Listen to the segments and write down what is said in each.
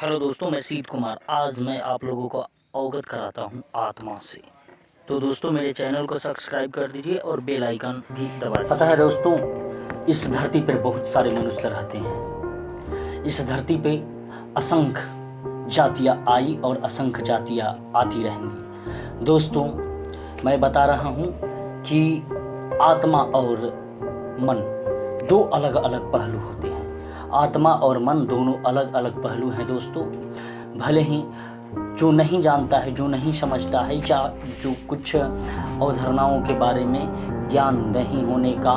Hello दोस्तों, मैं सीत कुमार। आज मैं आप लोगों को अवगत कराता हूं आत्मा से। तो दोस्तों, मेरे चैनल को सब्सक्राइब कर दीजिए और बेल आइकन भी दबा दीजिए। पता है दोस्तों, इस धरती पर बहुत सारे मनुष्य रहते हैं। इस धरती पे असंख्य जातियाँ आई और असंख्य जातियाँ आती रहेंगी। दोस्तों, मैं बता रहा हूँ कि आत्मा और मन दो अलग अलग पहलू होते हैं। आत्मा और मन दोनों अलग अलग पहलू हैं दोस्तों। भले ही जो नहीं जानता है, जो नहीं समझता है, या जो कुछ अवधारणाओं के बारे में ज्ञान नहीं होने का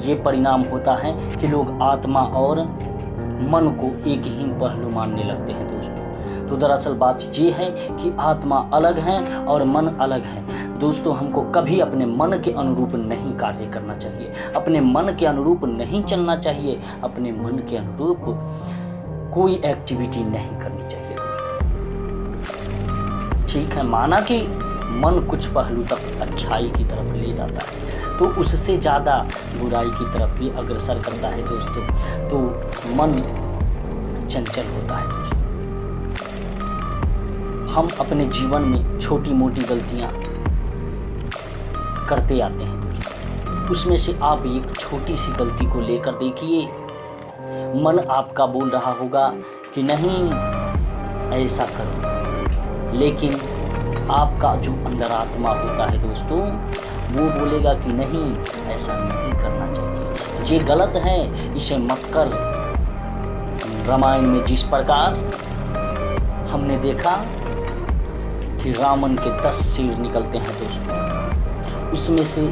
ये परिणाम होता है कि लोग आत्मा और मन को एक ही पहलू मानने लगते हैं दोस्तों। तो दरअसल बात ये है कि आत्मा अलग है और मन अलग है। दोस्तों, हमको कभी अपने मन के अनुरूप नहीं कार्य करना चाहिए, अपने मन के अनुरूप नहीं चलना चाहिए, अपने मन के अनुरूप कोई एक्टिविटी नहीं करनी चाहिए दोस्तों। ठीक है, माना कि मन कुछ पहलू तक अच्छाई की तरफ ले जाता है, तो उससे ज़्यादा बुराई की तरफ भी अग्रसर करता है दोस्तों। तो मन चंचल होता है दोस्तों। हम अपने जीवन में छोटी मोटी गलतियाँ करते आते हैं दोस्तों। उसमें से आप एक छोटी सी गलती को लेकर देखिए, मन आपका बोल रहा होगा कि नहीं ऐसा करो, लेकिन आपका जो अंतरात्मा होता है दोस्तों, वो बोलेगा कि नहीं, ऐसा नहीं करना चाहिए, ये गलत है, इसे मत कर। रामायण में जिस प्रकार हमने देखा कि रावण के 10 सिर निकलते हैं दोस्तों, उसमें से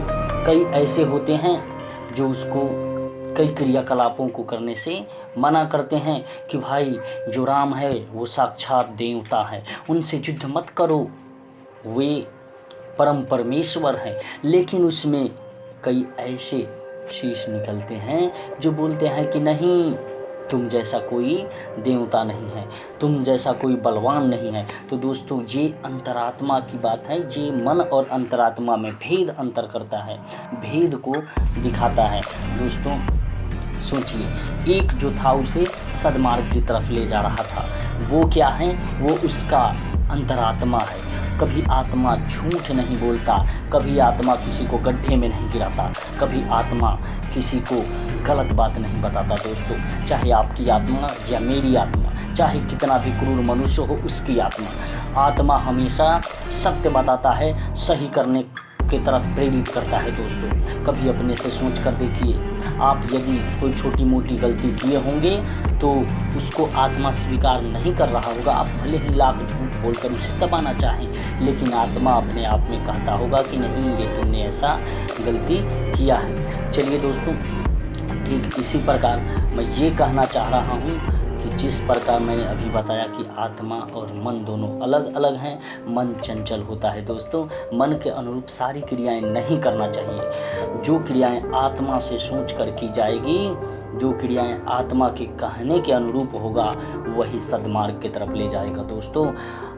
कई ऐसे होते हैं जो उसको कई क्रियाकलापों को करने से मना करते हैं कि भाई जो राम है वो साक्षात देवता है, उनसे युद्ध मत करो, वे परम परमेश्वर हैं। लेकिन उसमें कई ऐसे शीश निकलते हैं जो बोलते हैं कि नहीं, तुम जैसा कोई देवता नहीं है, तुम जैसा कोई बलवान नहीं है। तो दोस्तों, ये अंतरात्मा की बात है। ये मन और अंतरात्मा में भेद अंतर करता है, भेद को दिखाता है दोस्तों। सोचिए, एक जो था उसे सद्मार्ग की तरफ ले जा रहा था, वो क्या है? वो उसका अंतरात्मा है। कभी आत्मा झूठ नहीं बोलता, कभी आत्मा किसी को गड्ढे में नहीं गिराता, कभी आत्मा किसी को गलत बात नहीं बताता दोस्तों। चाहे आपकी आत्मा या मेरी आत्मा, चाहे कितना भी क्रूर मनुष्य हो, उसकी आत्मा हमेशा सत्य बताता है, सही करने की तरफ प्रेरित करता है दोस्तों। कभी अपने से सोच कर देखिए, आप यदि कोई छोटी मोटी गलती किए होंगे तो उसको आत्मा स्वीकार नहीं कर रहा होगा। आप भले ही लाख झूठ बोलकर उसे दबाना चाहें, लेकिन आत्मा अपने आप में कहता होगा कि नहीं, ये तुमने ऐसा गलती किया है। चलिए दोस्तों, ठीक इसी प्रकार मैं ये कहना चाह रहा हूँ कि जिस प्रकार मैंने अभी बताया कि आत्मा और मन दोनों अलग अलग हैं। मन चंचल होता है दोस्तों, मन के अनुरूप सारी क्रियाएं नहीं करना चाहिए। जो क्रियाएं आत्मा से सोच कर की जाएगी, जो क्रियाएं आत्मा के कहने के अनुरूप होगा, वही सद्मार्ग की तरफ ले जाएगा दोस्तों।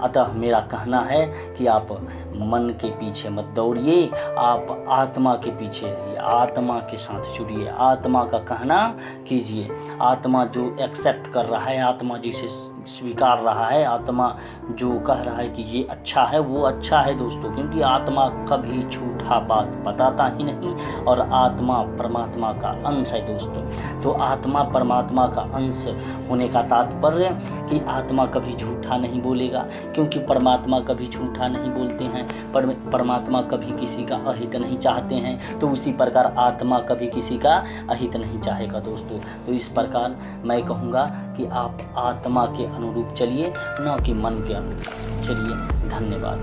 अतः मेरा कहना है कि आप मन के पीछे मत दौड़िए, आप आत्मा के पीछे रहिए, आत्मा के साथ जुड़िए, आत्मा का कहना कीजिए। आत्मा जो एक्सेप्ट कर रहा है, आत्मा जिसे स्वीकार रहा है, आत्मा जो कह रहा है कि ये अच्छा है, वो अच्छा है दोस्तों। क्योंकि आत्मा कभी झूठा बात बताता ही नहीं, और आत्मा परमात्मा का अंश है दोस्तों। तो आत्मा परमात्मा का अंश होने का तात्पर्य कि आत्मा कभी झूठा नहीं बोलेगा, क्योंकि परमात्मा कभी झूठा नहीं बोलते हैं। परमात्मा कभी किसी का अहित नहीं चाहते हैं, तो उसी प्रकार आत्मा कभी किसी का अहित नहीं चाहेगा दोस्तों। तो इस प्रकार मैं कहूँगा कि आप आत्मा के अनुरूप चलिए, न कि मन के अनुरूप चलिए। धन्यवाद।